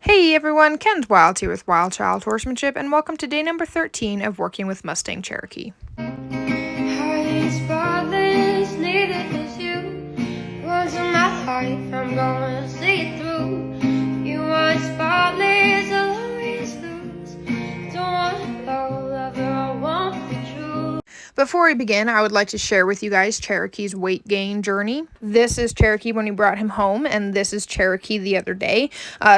Hey everyone, Ken's Wild here with Wild Child Horsemanship, and welcome to day number 13 of working with Mustang Cherokee. Before we begin, I would like to share with you guys Cherokee's weight gain journey. This is Cherokee when we brought him home, and this is Cherokee the other day.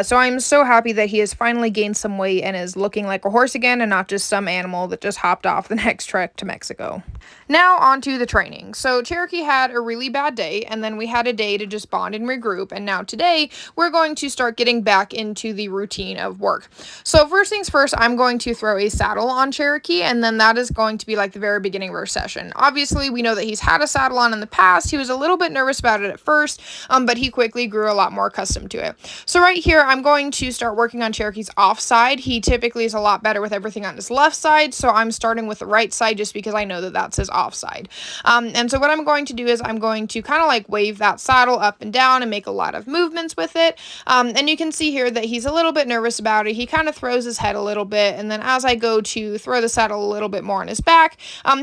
So I'm so happy that he has finally gained some weight and is looking like a horse again and not just some animal that just hopped off the next trek to Mexico. Now on to the training. So Cherokee had a really bad day, and then we had a day to just bond and regroup, and now today we're going to start getting back into the routine of work. So first things first, I'm going to throw a saddle on Cherokee, and then that is going to be like the very beginning of our session. Obviously, we know that he's had a saddle on in the past. He was a little bit nervous about it at first, but he quickly grew a lot more accustomed to it. So right here, I'm going to start working on Cherokee's off side. He typically is a lot better with everything on his left side, so I'm starting with the right side just because I know that that's his off side. And so what I'm going to do is I'm going to kind of like wave that saddle up and down and make a lot of movements with it. And you can see here that he's a little bit nervous about it. He kind of throws his head a little bit, and then as I go to throw the saddle a little bit more on his back,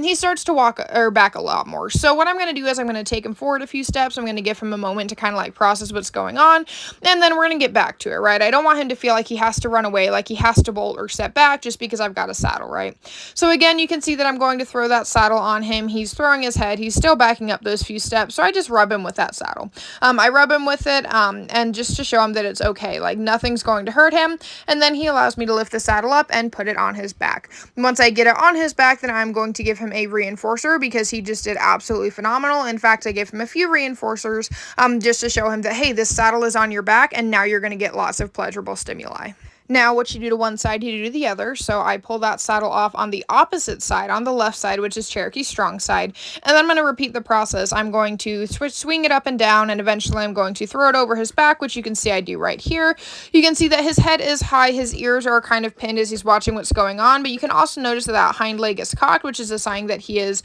he starts to walk or back a lot more. So what I'm going to do is I'm going to take him forward a few steps. I'm going to give him a moment to kind of like process what's going on, and then we're going to get back to it, right? I don't want him to feel like he has to run away, like he has to bolt or step back just because I've got a saddle, right? So again, you can see that I'm going to throw that saddle on him. He's throwing his head. He's still backing up those few steps, so I just rub him with that saddle. I rub him with it, and just to show him that it's okay, like nothing's going to hurt him, and then he allows me to lift the saddle up and put it on his back. Once I get it on his back, then I'm going to give him a reinforcer because he just did absolutely phenomenal. In fact, I gave him a few reinforcers just to show him that, hey, this saddle is on your back, and now you're going to get lots of pleasurable stimuli. Now, what you do to one side, you do to the other. So I pull that saddle off on the opposite side, on the left side, which is Cherokee's strong side. And then I'm going to repeat the process. I'm going to swing it up and down, and eventually I'm going to throw it over his back, which you can see I do right here. You can see that his head is high. His ears are kind of pinned as he's watching what's going on. But you can also notice that that hind leg is cocked, which is a sign that he is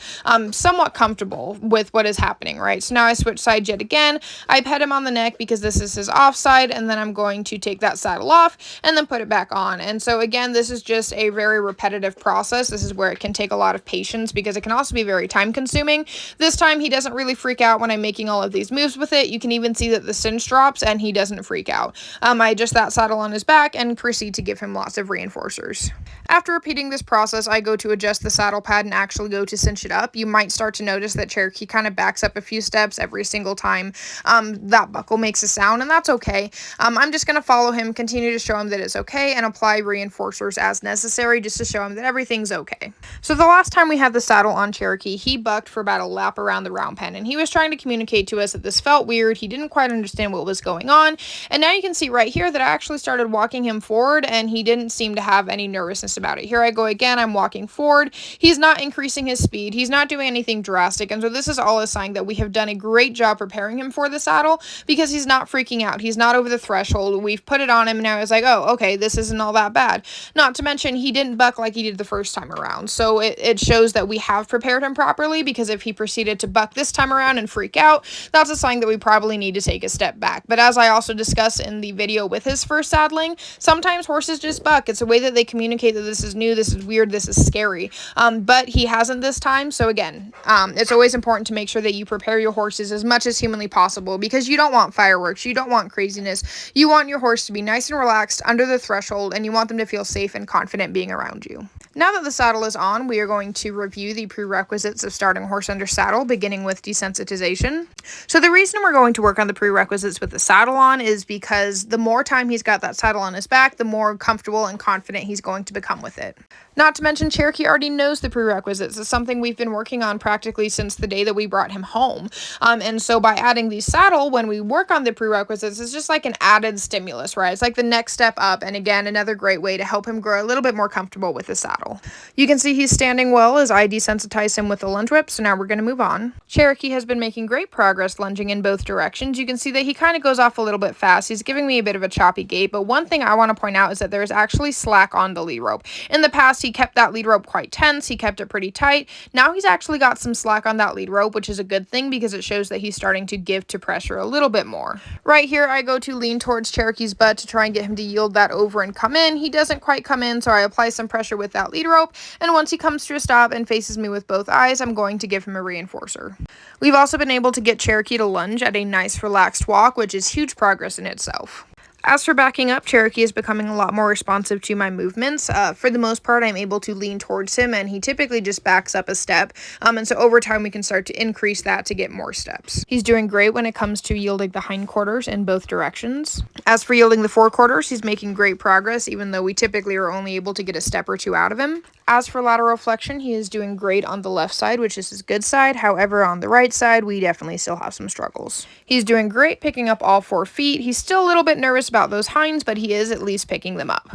somewhat comfortable with what is happening, right? So now I switch sides yet again. I pet him on the neck because this is his off side, and then I'm going to take that saddle off and then put it back on. And so again, this is just a very repetitive process. This is where it can take a lot of patience because it can also be very time consuming. This time he doesn't really freak out when I'm making all of these moves with it. You can even see that the cinch drops and he doesn't freak out. I adjust that saddle on his back and proceed to give him lots of reinforcers. After repeating this process, I go to adjust the saddle pad and actually go to cinch it up. You might start to notice that Cherokee kind of backs up a few steps every single time that buckle makes a sound, and that's okay. I'm just going to follow him, continue to show him that it's okay, and apply reinforcers as necessary just to show him that everything's okay. So the last time we had the saddle on Cherokee, he bucked for about a lap around the round pen, and he was trying to communicate to us that this felt weird. He didn't quite understand what was going on, and now you can see right here that I actually started walking him forward, and he didn't seem to have any nervousness about it. Here I go again. I'm walking forward. He's not increasing his speed. He's not doing anything drastic, and so this is all a sign that we have done a great job preparing him for the saddle because he's not freaking out. He's not over the threshold. We've put it on him, and now he's like, oh, okay, this isn't all that bad. Not to mention, he didn't buck like he did the first time around, so it shows that we have prepared him properly, because if he proceeded to buck this time around and freak out, that's a sign that we probably need to take a step back. But as I also discussed in the video with his first saddling, sometimes horses just buck. It's a way that they communicate that this is new, this is weird, this is scary. But he hasn't this time, so again, it's always important to make sure that you prepare your horses as much as humanly possible, because you don't want fireworks, you don't want craziness. You want your horse to be nice and relaxed under the threshold, and you want them to feel safe and confident being around you. Now that the saddle is on, we are going to review the prerequisites of starting a horse under saddle, beginning with desensitization. So the reason we're going to work on the prerequisites with the saddle on is because the more time he's got that saddle on his back, the more comfortable and confident he's going to become with it. Not to mention, Cherokee already knows the prerequisites. It's something we've been working on practically since the day that we brought him home. And so by adding the saddle, when we work on the prerequisites, it's just like an added stimulus, right? It's like the next step up. And again, another great way to help him grow a little bit more comfortable with the saddle. saddle. You can see he's standing well as I desensitize him with the lunge whip, so now we're going to move on. Cherokee has been making great progress lunging in both directions. You can see that he kind of goes off a little bit fast. He's giving me a bit of a choppy gait, but one thing I want to point out is that there's actually slack on the lead rope. In the past, he kept that lead rope quite tense. He kept it pretty tight. Now he's actually got some slack on that lead rope, which is a good thing because it shows that he's starting to give to pressure a little bit more. Right here, I go to lean towards Cherokee's butt to try and get him to yield that over and come in. He doesn't quite come in, so I apply some pressure with that lead rope, and once he comes to a stop and faces me with both eyes, I'm going to give him a reinforcer. We've also been able to get Cherokee to lunge at a nice relaxed walk, which is huge progress in itself. As for backing up, Cherokee is becoming a lot more responsive to my movements. For the most part, I'm able to lean towards him, and he typically just backs up a step. And so over time, we can start to increase that to get more steps. He's doing great when it comes to yielding the hindquarters in both directions. As for yielding the forequarters, he's making great progress, even though we typically are only able to get a step or two out of him. As for lateral flexion, he is doing great on the left side, which is his good side. However, on the right side, we definitely still have some struggles. He's doing great picking up all 4 feet. He's still a little bit nervous about those hinds, but he is at least picking them up.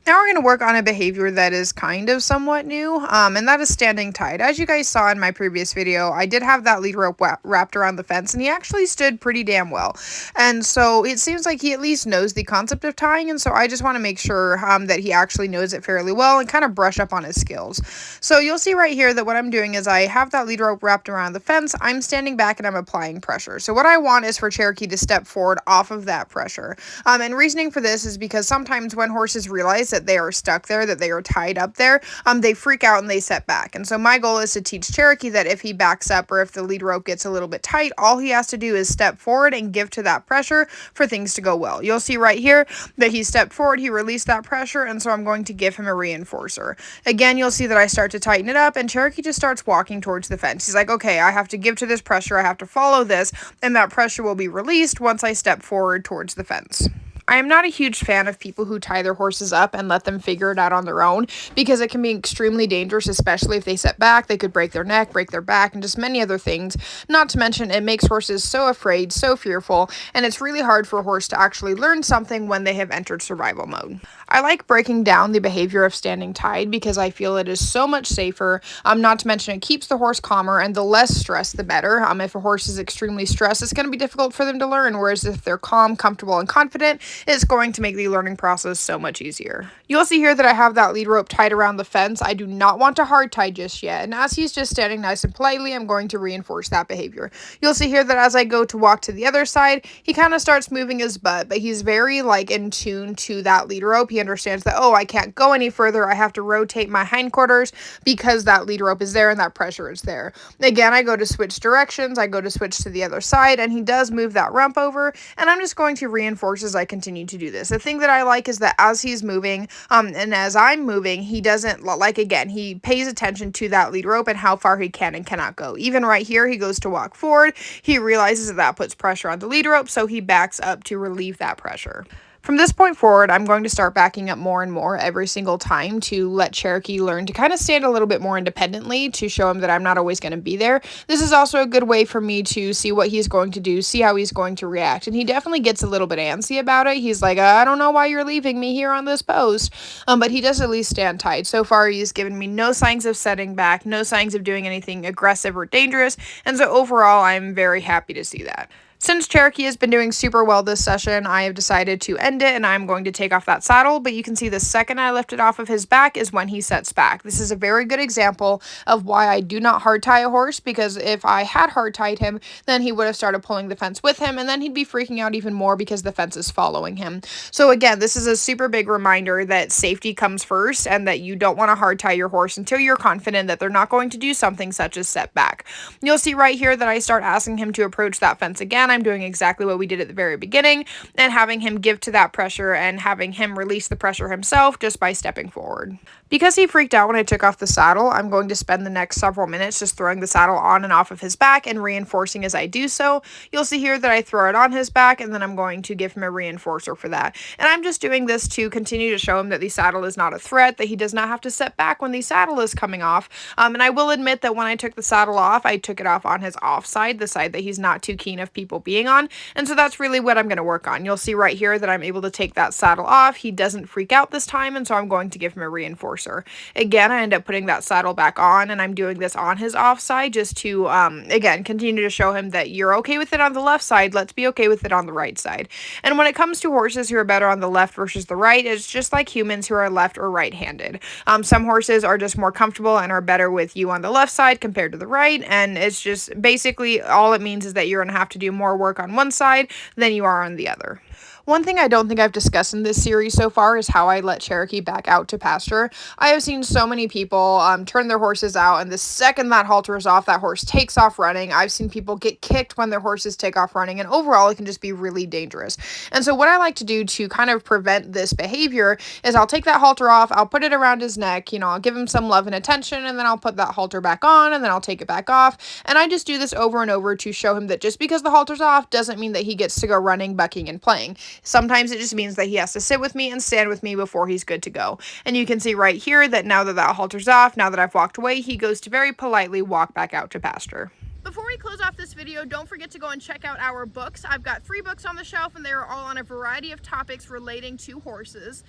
Now we're going to work on a behavior that is kind of somewhat new, and that is standing tied. As you guys saw in my previous video, I did have that lead rope wrapped around the fence, and he actually stood pretty damn well. And so it seems like he at least knows the concept of tying, and so I just want to make sure that he actually knows it fairly well and kind of brush up on his skills. So you'll see right here that what I'm doing is I have that lead rope wrapped around the fence, I'm standing back and I'm applying pressure. So what I want is for Cherokee to step forward off of that pressure. And reasoning for this is because sometimes when horses realize that they are stuck there, that they are tied up there, they freak out and they set back. And so my goal is to teach Cherokee that if he backs up or if the lead rope gets a little bit tight, all he has to do is step forward and give to that pressure for things to go well. You'll see right here that he stepped forward, he released that pressure, and so I'm going to give him a reinforcer. Again, you'll see that I start to tighten it up and Cherokee just starts walking towards the fence. He's like, okay, I have to give to this pressure, I have to follow this, and that pressure will be released once I step forward towards the fence. I am not a huge fan of people who tie their horses up and let them figure it out on their own because it can be extremely dangerous, especially if they set back. They could break their neck, break their back, and just many other things. Not to mention, it makes horses so afraid, so fearful, and it's really hard for a horse to actually learn something when they have entered survival mode. I like breaking down the behavior of standing tied because I feel it is so much safer. Not to mention, it keeps the horse calmer, and the less stress, the better. If a horse is extremely stressed, it's going to be difficult for them to learn, whereas if they're calm, comfortable, and confident, it's going to make the learning process so much easier. You'll see here that I have that lead rope tied around the fence. I do not want to hard tie just yet, and as he's just standing nice and politely, I'm going to reinforce that behavior. You'll see here that as I go to walk to the other side, he kind of starts moving his butt, but he's very in tune to that lead rope. He understands that, oh, I can't go any further. I have to rotate my hindquarters because that lead rope is there and that pressure is there. Again, I go to switch directions. I go to switch to the other side, and he does move that rump over, and I'm just going to reinforce as I continue to do this. The thing that I like is that as he's moving, and as I'm moving, he doesn't, again, he pays attention to that lead rope and how far he can and cannot go. Even right here, he goes to walk forward. He realizes that that puts pressure on the lead rope, so he backs up to relieve that pressure. From this point forward, I'm going to start backing up more and more every single time to let Cherokee learn to kind of stand a little bit more independently, to show him that I'm not always going to be there. This is also a good way for me to see what he's going to do, see how he's going to react. And he definitely gets a little bit antsy about it. He's like, I don't know why you're leaving me here on this post. But he does at least stand tight. So far, he's given me no signs of setting back, no signs of doing anything aggressive or dangerous. And so overall, I'm very happy to see that. Since Cherokee has been doing super well this session, I have decided to end it and I'm going to take off that saddle, but you can see the second I lift it off of his back is when he sets back. This is a very good example of why I do not hard tie a horse, because if I had hard tied him, then he would have started pulling the fence with him and then he'd be freaking out even more because the fence is following him. So again, this is a super big reminder that safety comes first and that you don't want to hard tie your horse until you're confident that they're not going to do something such as set back. You'll see right here that I start asking him to approach that fence again. I'm doing exactly what we did at the very beginning and having him give to that pressure and having him release the pressure himself just by stepping forward. Because he freaked out when I took off the saddle, I'm going to spend the next several minutes just throwing the saddle on and off of his back and reinforcing as I do so. You'll see here that I throw it on his back and then I'm going to give him a reinforcer for that. And I'm just doing this to continue to show him that the saddle is not a threat, that he does not have to set back when the saddle is coming off. And I will admit that when I took the saddle off, I took it off on his off side, the side that he's not too keen of people being on. And so that's really what I'm going to work on. You'll see right here that I'm able to take that saddle off. He doesn't freak out this time, and so I'm going to give him a reinforcer. Again, I end up putting that saddle back on, and I'm doing this on his off side just to, again, continue to show him that you're okay with it on the left side. Let's be okay with it on the right side. And when it comes to horses who are better on the left versus the right, it's just like humans who are left or right-handed. Some horses are just more comfortable and are better with you on the left side compared to the right, and it's just basically all it means is that you're going to have to do more work on one side than you are on the other. One thing I don't think I've discussed in this series so far is how I let Cherokee back out to pasture. I have seen so many people turn their horses out, and the second that halter is off, that horse takes off running. I've seen people get kicked when their horses take off running, and overall it can just be really dangerous. And so what I like to do to kind of prevent this behavior is I'll take that halter off, I'll put it around his neck, I'll give him some love and attention, and then I'll put that halter back on, and then I'll take it back off. And I just do this over and over to show him that just because the halter's off doesn't mean that he gets to go running, bucking, and playing. Sometimes it just means that he has to sit with me and stand with me before he's good to go. And you can see right here that now that that halter's off, now that I've walked away, he goes to very politely walk back out to pasture. Before we close off this video, don't forget to go and check out our books. I've got 3 books on the shelf, and they are all on a variety of topics relating to horses.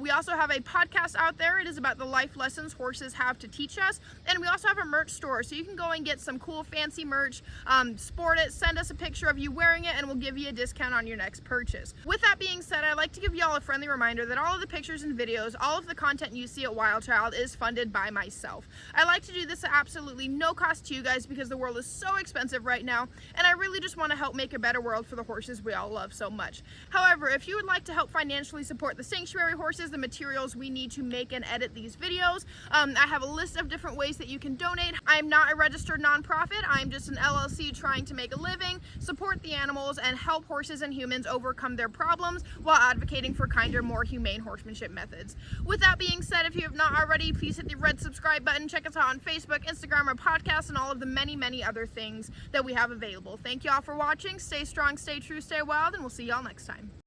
We also have a podcast out there. It is about the life lessons horses have to teach us. And we also have a merch store, so you can go and get some cool fancy merch, sport it, send us a picture of you wearing it, and we'll give you a discount on your next purchase. With that being said, I'd like to give y'all a friendly reminder that all of the pictures and videos, all of the content you see at Wild Child is funded by myself. I like to do this at absolutely no cost to you guys because the world is so expensive right now, and I really just want to help make a better world for the horses we all love so much. However, if you would like to help financially support the sanctuary horses, the materials we need to make and edit these videos, I have a list of different ways that you can donate. I'm not a registered nonprofit. I'm just an LLC trying to make a living, support the animals, and help horses and humans overcome their problems while advocating for kinder, more humane horsemanship methods. With that being said, if you have not already, please hit the red subscribe button. Check us out on Facebook, Instagram, our podcast, and all of the many, many other things that we have available. Thank y'all for watching. Stay strong, stay true, stay wild, and we'll see y'all next time.